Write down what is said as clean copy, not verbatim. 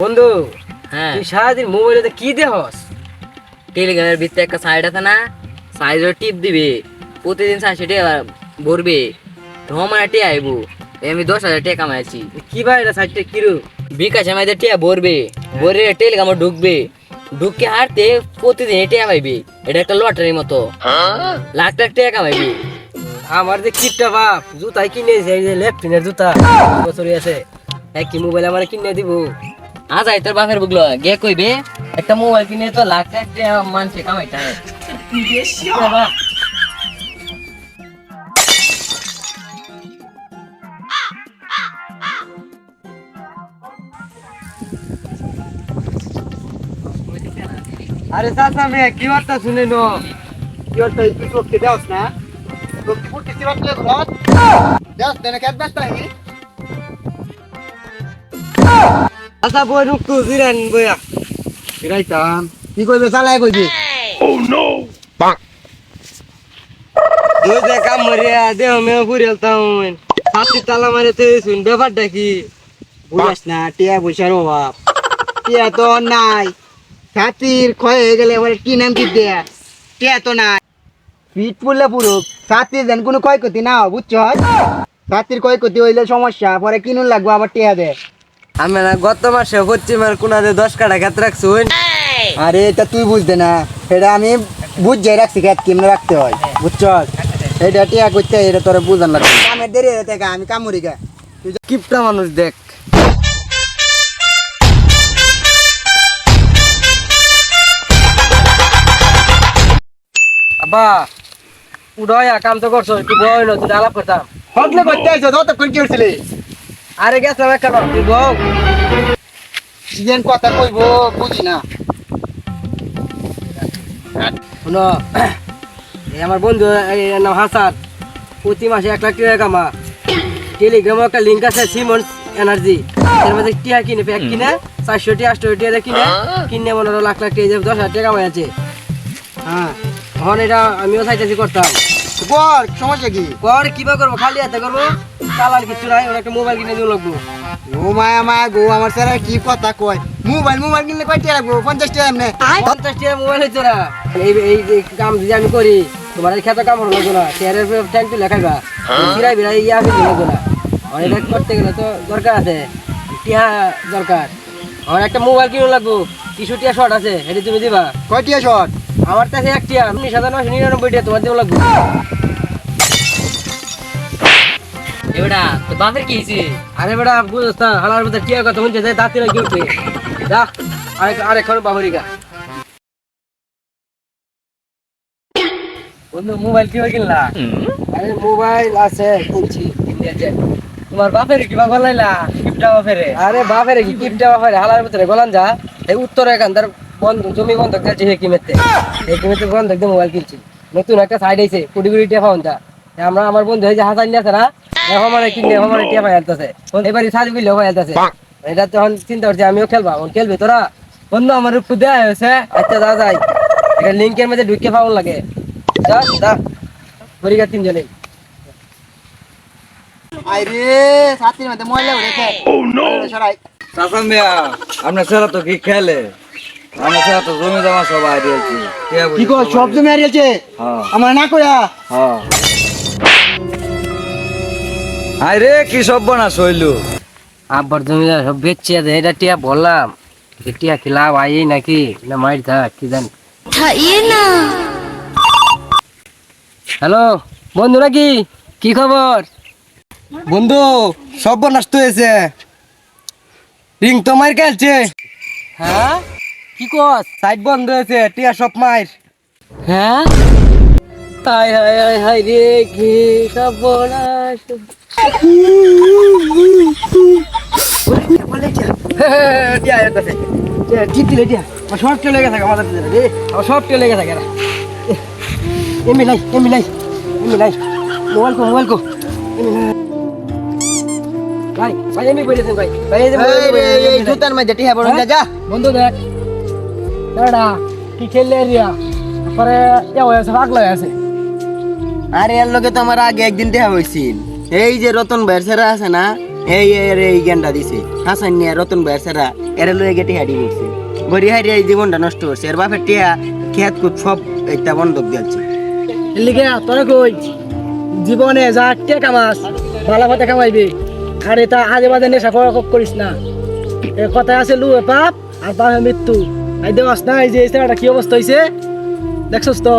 বন্ধু হ্যাঁ তুই সারাদিন মোবাইলে কি দেহস? টেলিগ্রামের ভিতরে একটা সাইড আছে না, সাইডে টিপ দিবে, প্রতিদিন 400 টাকা ভরবে, তোমার টিয়া আইবো। আমি 10,000 টাকা কামাইছি। কি ভাই এটা সাইডটা কিরু? বিকাশে আমাদের টিয়া ভরবে, ভরে টেলিগ্রামে ঢুকবে, ঢুকে হারতে প্রতিদিন টিয়া পাইবে। এটা একটা লটারির মতো, লাখ লাখ টাকা কামাইবি। আমার যে কিপটা বাপ জুতাই কিনেছে, এই যে লেফটিনের জুতা বছরই আছে, কি মোবাইল আমার কিনে দিব? আজ আই তোর বাপের বুগলো গে কইবে একটা মোবাইল কিনে তো লাখ লাখ টাকা মানুষে কামাইতে হয়। আরে চাচা মে কি বার্তা শুনে নো? কি বার্তা তুই চোখকে দেওস না? চোখকে ফুটকে কি বার্তা ঘর দেওস দেনে কেট ব্যস্ত নাকি? আচ্ছা বই রুক তুই জিরান বইয়া জিরাইতাম কি কইবে চালাই কইবি? ও নো বাক তুই যে কাম মরিয়া দেহ মে পুরিলতাম হাতি তালা মারে তুই শুন ব্যাপারটা কি বুঝাস না? টিয়া পয়সার অভাব, টিয়া তো নাই, ছাতির ক্ষয় হয়ে গেলে এবার কি নাম কি দেয়া? টিয়া তো নাই, পিট পড়লে পুরো ছাতির যেন কোনো ক্ষয়ক্ষতি না হয়, বুঝছ? ছাতির ক্ষয়ক্ষতি হইলে সমস্যা, পরে কিনুন লাগবো আবার টিয়া দে। আমি না গত মাসে পশ্চিমের কোনাতে 10 কাঠা ক্ষেত রাখছুন। আরে এটা তুই বুঝতে না, এটা আমি বুঝাই রাখছি ক্ষেত কেমনে রাখতে হয়, বুঝছ? এটা টিয়া করতে এটা তোরা বুঝান লাগবে। কামের দেরি হয়ে থাকে, আমি কামুরি গা, তুই কিপটা মানুষ দেখ। আব্বা উড়াইয়া কাম তো করছো, একটু বই না, তুই আলাপ করতাম। হগলে করতে আইছো তো কোন কি হইছিলি? আরে গেছলাম একটা বার, তুই বউ সিজন কথা কইবো বুঝি না। শুনো, এই আমার বন্ধু এর নাম হাসান, প্রতি মাসে 1 লাখ টাকা কামা। টেলিগ্রামে একটা লিঙ্ক আছে সিমন্স এনার্জি, এর মধ্যে টিয়া কিনে প্যাক কিনে 400 টি 800 টিয়া কিনে কিনে মনে হলো লাখ লাখ টাকা 10,000 টাকা কামাই আছে। হ্যাঁ এখন এটা আমিও চাইতেছি করতাম। কর, সমস্যা কি? কর কিবা করবো, খালি হাতে করবো, চালান কিছু নাই, ওরা একটা মোবাইল কিনে দিয়ে লাগবো। ও মায়া মায়া গো, আমার স্যার কি কথা কয়? মোবাইল কিনলে কয় টাকা লাগবো? 50 টাকা এমনি। 50 টাকা মোবাইল হইতো না। এই কাম যদি আমি করি, তোমার এই খেতে কাম হলো না, চেয়ারের ট্যাঙ্ক তুলে খাইবা, বিরাই বিরাই ইয়া আমি দিলো না। আর এটা করতে গেলে তো দরকার আছে, টিয়া দরকার। আমার একটা মোবাইল কিনে লাগবো, 30 টিয়া শর্ট আছে, এটা তুমি দিবা? কয় টিয়া শর্ট? আমার কাছে 1 টিয়া, 19,999 টিয়া তোমার দিব লাগবে। এবারে তো বাপের কি হইছে? আরে বেটা বুঝছ না, হালার মধ্যে টিয়া কথা শুনছে যে দাঁতিরা কি উঠে যা, আরেকক্ষণ বাবুরি গা। বন্ধু মোবাইল কিভাবে কিনলা? আরে মোবাইল আছে কিনছি, তোমার বাপের কিবা গলাইলা? কিপটা বাপেরে? আরে বাপেরে কি কিপটা বাপেরে, হালার ভিতরে গলান যা। এই উত্তরে এখানকার বন্ধ জমি বন্ধক চলছে, হে কিমেতে এই কিমেতে বন্ধক দিয়ে মোবাইল কিনছি। নতুন একটা সাইড আইছে, কোটি কোটি টিয়া পাওয়া যা। আমরা আমার বন্ধু এই যে হাসান আছে না, মানে কিনে মানে টিয়া পাই আনতেছে, এবারে সাজ বিলেও পাই আনতেছে। এটা তখন চিন্তা করছি আমিও খেলবা, খেলবি তোরা? বন্ধু আমার উপর দেয়া হয়েছে, আচ্ছা যা যাই, এটা লিঙ্কের মধ্যে ঢুকে পাওয়া লাগে, যা যা পরীক্ষা 3 জনে। আরে সাথীর মধ্যে ময়লা উড়েছে। ও নো সরাই চাচা মিয়া, আপনার ছেলে তো কি খেলে? আমার ছেলে তো জমি জমা সব হারিয়েছে। কি কর, সব জমি হারিয়েছে? হ্যাঁ আমার না কইয়া? হ্যাঁ। আরে কি সব বানাস হইলো? আব্বার জমি সব বেচছে, এটা টিয়া বললাম, টিয়া কি লাভ আই নাকি না মাইর থাক কি জানি। হ্যালো বন্ধু নাকি, কি খবর? বন্ধু সব নষ্ট হয়েছে, রিং তো মার খেলছে। হ্যাঁ কি কস? সাইড বন্ধ হয়েছে, টিয়া সব মার। হ্যাঁ তাই হাই হাই হাই রে, কি সব বনাস। টিয়া আইতাছে, টিপ দিলে টিয়া আমার সব টিয়া লেগে থাকে, আমাদের রে আমার সব টিয়া লেগে থাকে। এমনি নাই মোবাইল কো ভাই ভাই এমনি বলেছেন ভাই ভাই এই জুতার মধ্যে টিয়া বড় যা। বন্ধু দেখ এডা কি খেললে রিয়া, পরে ইয়া হয়েছে, পাগলা হয়ে আছে। আরে এর লগে তো আমার আগে একদিন দেখা হয়েছিল, এই যে রতন ভাইয়ের ছেড়া আছে না, এই জ্ঞানটা দিছে হাসান নিয়ে রতন ভাইয়ের সারা এরা লয়ে গেটে হাড়ি নিচ্ছে গড়ি হারিয়ে এই জীবনটা নষ্ট করছে এর বাপের টিয়া খেত কুত সব একটা বন্ধক দিচ্ছে লিখে তোরা কই জীবনে যা কে কামাস ভালো পথে কামাইবি আর এটা আজে বাজে নেশা করিস না এ কথায় আছে লু পাপ আর পাপে মৃত্যু এই দেওয়াস না এই যে এই ছেলেটা কি অবস্থা হয়েছে দেখছস তো